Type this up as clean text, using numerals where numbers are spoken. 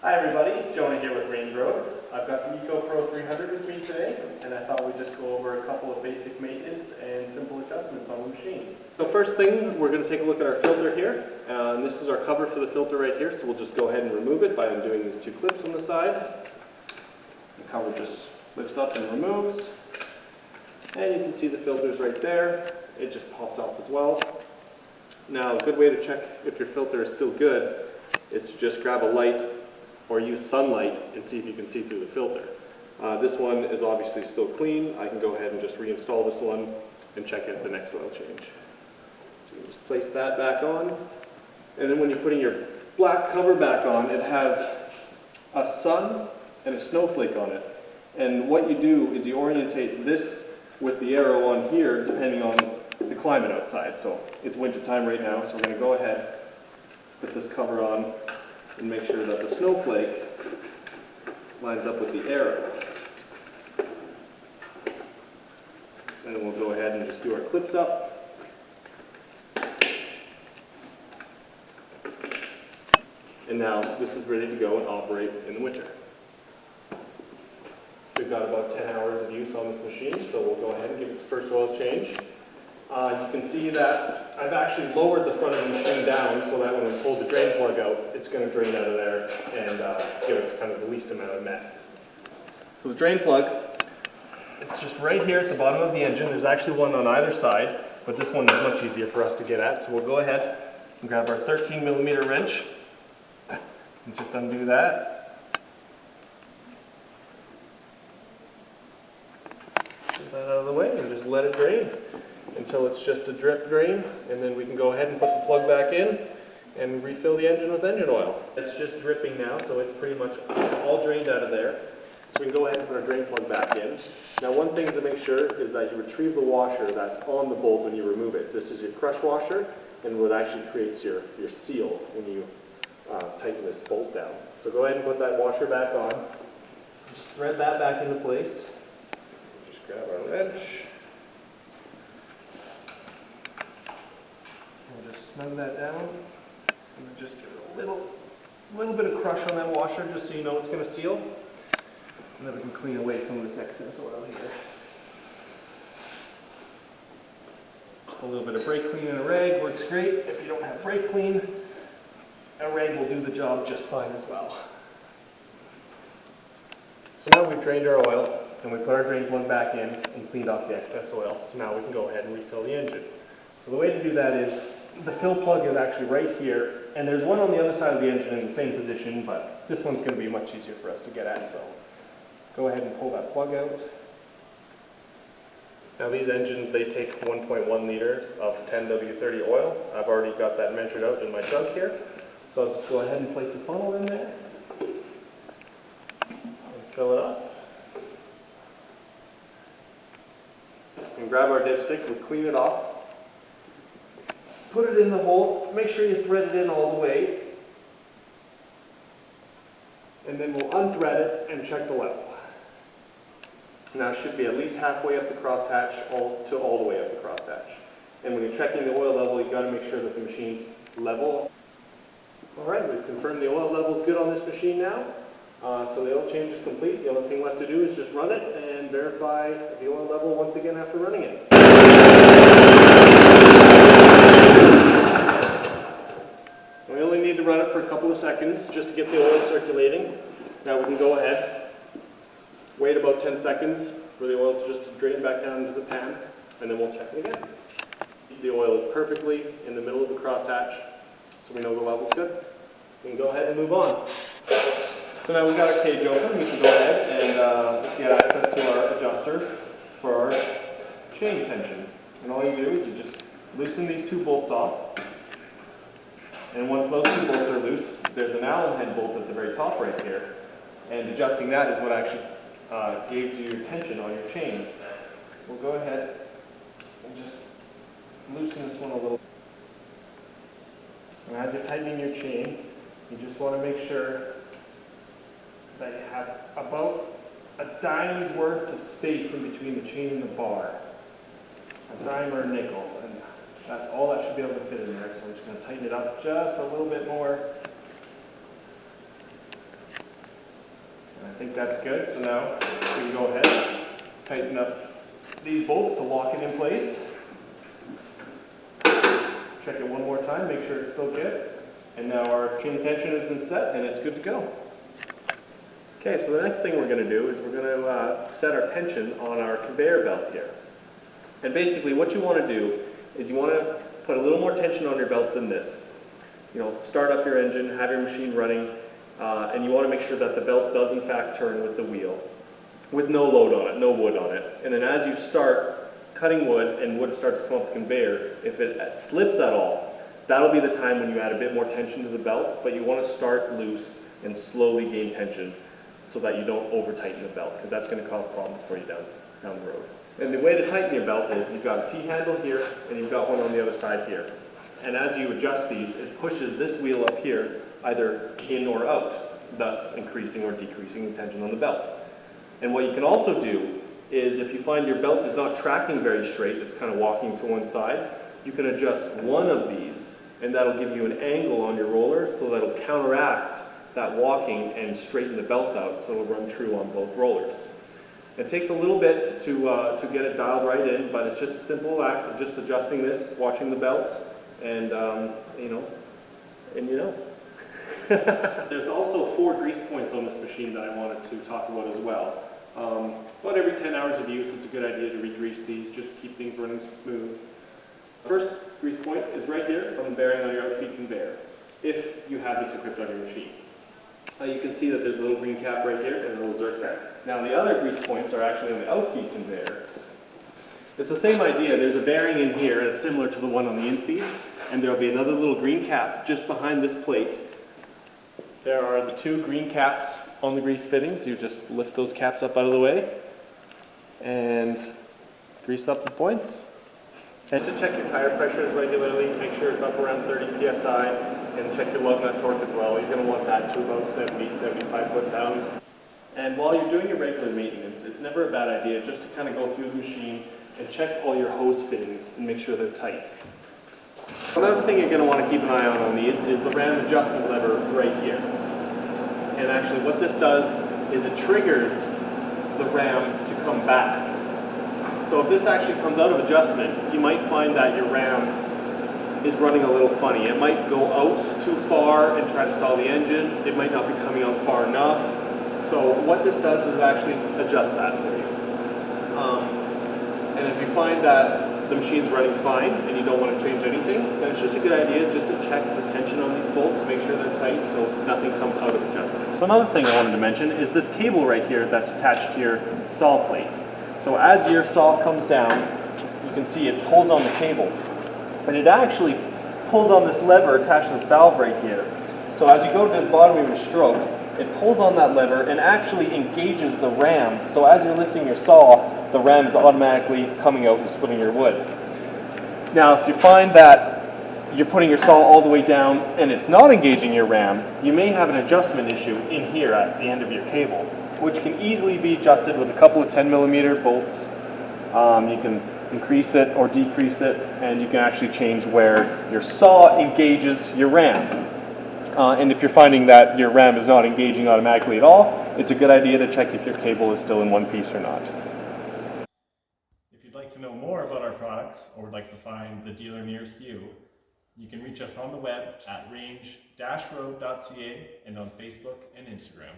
Hi everybody, Jonah here with Range Road. I've got the EcoPro300 with me today, and I thought we'd just go over a couple of basic maintenance and simple adjustments on the machine. So first thing, we're going to take a look at our filter here. And this is our cover for the filter right here, so we'll just go ahead and remove it by undoing these two clips on the side. The cover just lifts up and removes. And you can see the filter's right there. It just pops off as well. Now, a good way to check if your filter is still good is to just grab a light or use sunlight and see if you can see through the filter. This one is obviously still clean. I can go ahead and just reinstall this one and check out the next oil change. So you just place that back on, and then when you're putting your black cover back on, it has a sun and a snowflake on it. And what you do is you orientate this with the arrow on here depending on the climate outside. So it's winter time right now, so we're going to go ahead, put this cover on, and make sure that the snowflake lines up with the arrow. And then we'll go ahead and just do our clips up. And now this is ready to go and operate in the winter. We've got about 10 hours of use on this machine, so we'll go ahead and give it the first oil change. You can see that I've actually lowered the front of the machine down so that when we pull the drain plug out, it's going to drain out of there and give us kind of the least amount of mess. So the drain plug, it's just right here at the bottom of the engine. There's actually one on either side, but this one is much easier for us to get at. So we'll go ahead and grab our 13mm wrench and just undo that. Get that out of the way and just let it drain until it's just a drip drain, and then we can go ahead and put the plug back in and refill the engine with engine oil. It's just dripping now, so it's pretty much all drained out of there. So we can go ahead and put our drain plug back in. Now, one thing to make sure is that you retrieve the washer that's on the bolt when you remove it. This is your crush washer, and what actually creates your seal when you tighten this bolt down. So go ahead and put that washer back on. Just thread that back into place. Just grab our wrench. We'll just snug that down, and then just give it a little bit of crush on that washer, just so you know it's going to seal. And then we can clean away some of this excess oil here. A little bit of brake clean in a rag works great. If you don't have brake clean, a rag will do the job just fine as well. So now we've drained our oil, and we put our drain plug back in and cleaned off the excess oil. So now we can go ahead and refill the engine. So the way to do that is, the fill plug is actually right here, and there's one on the other side of the engine in the same position, but this one's going to be much easier for us to get at, so go ahead and pull that plug out. Now these engines, they take 1.1 liters of 10W30 oil. I've already got that measured out in my jug here, so I'll just go ahead and place the funnel in there and fill it up. And grab our dipstick, we'll clean it off. Put it in the hole, make sure you thread it in all the way, and then we'll unthread it and check the level. Now it should be at least halfway up the crosshatch to all the way up the crosshatch. And when you're checking the oil level, you've got to make sure that the machine's level. Alright, we've confirmed the oil level is good on this machine now. So the oil change is complete. The only thing left to do is just run it and verify the oil level once again after running it. We only need to run it for a couple of seconds just to get the oil circulating. Now we can go ahead, wait about 10 seconds for the oil to just drain back down into the pan, and then we'll check it again. The oil is perfectly in the middle of the crosshatch, so we know the level's good. We can go ahead and move on. So now we've got our cage open, we can go ahead and get access to our adjuster for our chain tension. And all you do is you just loosen these two bolts off. And once those two bolts are loose, there's an Allen head bolt at the very top right here. And adjusting that is what actually gauges your tension on your chain. We'll go ahead and just loosen this one a little. And as you're tightening your chain, you just want to make sure that you have about a dime's worth of space in between the chain and the bar. A dime or a nickel. And that's all that should be able to fit in there. So I'm just going to tighten it up just a little bit more. I think that's good. So now we can go ahead, tighten up these bolts to lock it in place. Check it one more time, make sure it's still good. And now our chain tension has been set and it's good to go. Okay, so the next thing we're going to do is we're going to set our tension on our conveyor belt here. And basically what you want to do is you want to put a little more tension on your belt than this. You know, start up your engine, have your machine running, and you want to make sure that the belt does in fact turn with the wheel, with no load on it, no wood on it. And then as you start cutting wood and wood starts to come up the conveyor, if it slips at all, that'll be the time when you add a bit more tension to the belt, but you want to start loose and slowly gain tension so that you don't over tighten the belt, because that's going to cause problems for you down the road. And the way to tighten your belt is you've got a T-handle here and you've got one on the other side here. And as you adjust these, it pushes this wheel up here either in or out, thus increasing or decreasing the tension on the belt. And what you can also do is if you find your belt is not tracking very straight, it's kind of walking to one side, you can adjust one of these and that'll give you an angle on your roller so that'll counteract that walking and straighten the belt out so it'll run true on both rollers. It takes a little bit to get it dialed right in, but it's just a simple act of just adjusting this, watching the belt, and you know. There's also 4 grease points on this machine that I wanted to talk about as well. About every 10 hours of use, it's a good idea to re-grease these just to keep things running smooth. First grease point is right here on the bearing on your outfeed conveyor, if you have this equipped on your machine. You can see that there's a little green cap right here and a little dirt cap. Now the other grease points are actually on the outfeed conveyor. It's the same idea. There's a bearing in here that's similar to the one on the infeed, and there'll be another little green cap just behind this plate. There are the 2 green caps on the grease fittings. You just lift those caps up out of the way and grease up the points. And to check your tire pressures regularly, make sure it's up around 30 psi, and check your lug nut torque as well. You're going to want that to about 70, 75 foot-pounds. And while you're doing your regular maintenance, it's never a bad idea just to kind of go through the machine and check all your hose fittings and make sure they're tight. Another thing you're going to want to keep an eye on these is the ram adjustment lever right here. And actually what this does is it triggers the ram to come back. So if this actually comes out of adjustment, you might find that your ram is running a little funny. It might go out too far and try to stall the engine. It might not be coming out far enough. So what this does is actually adjust that for you. And if you find that the machine's running fine and you don't want to change anything, then it's just a good idea just to check the tension on these bolts, make sure they're tight so nothing comes out of adjustment. So another thing I wanted to mention is this cable right here that's attached to your saw plate. So as your saw comes down, you can see it pulls on the cable. And it actually pulls on this lever attached to this valve right here. So as you go to the bottom of your stroke, it pulls on that lever and actually engages the ram. So as you're lifting your saw, the ram is automatically coming out and splitting your wood. Now if you find that you're putting your saw all the way down and it's not engaging your ram, you may have an adjustment issue in here at the end of your cable, which can easily be adjusted with a couple of 10mm bolts. You can increase it or decrease it, and you can actually change where your saw engages your ram. And if you're finding that your ram is not engaging automatically at all, it's a good idea to check if your cable is still in one piece or not. If you'd like to know more about our products or would like to find the dealer nearest you, you can reach us on the web at range-road.ca and on Facebook and Instagram.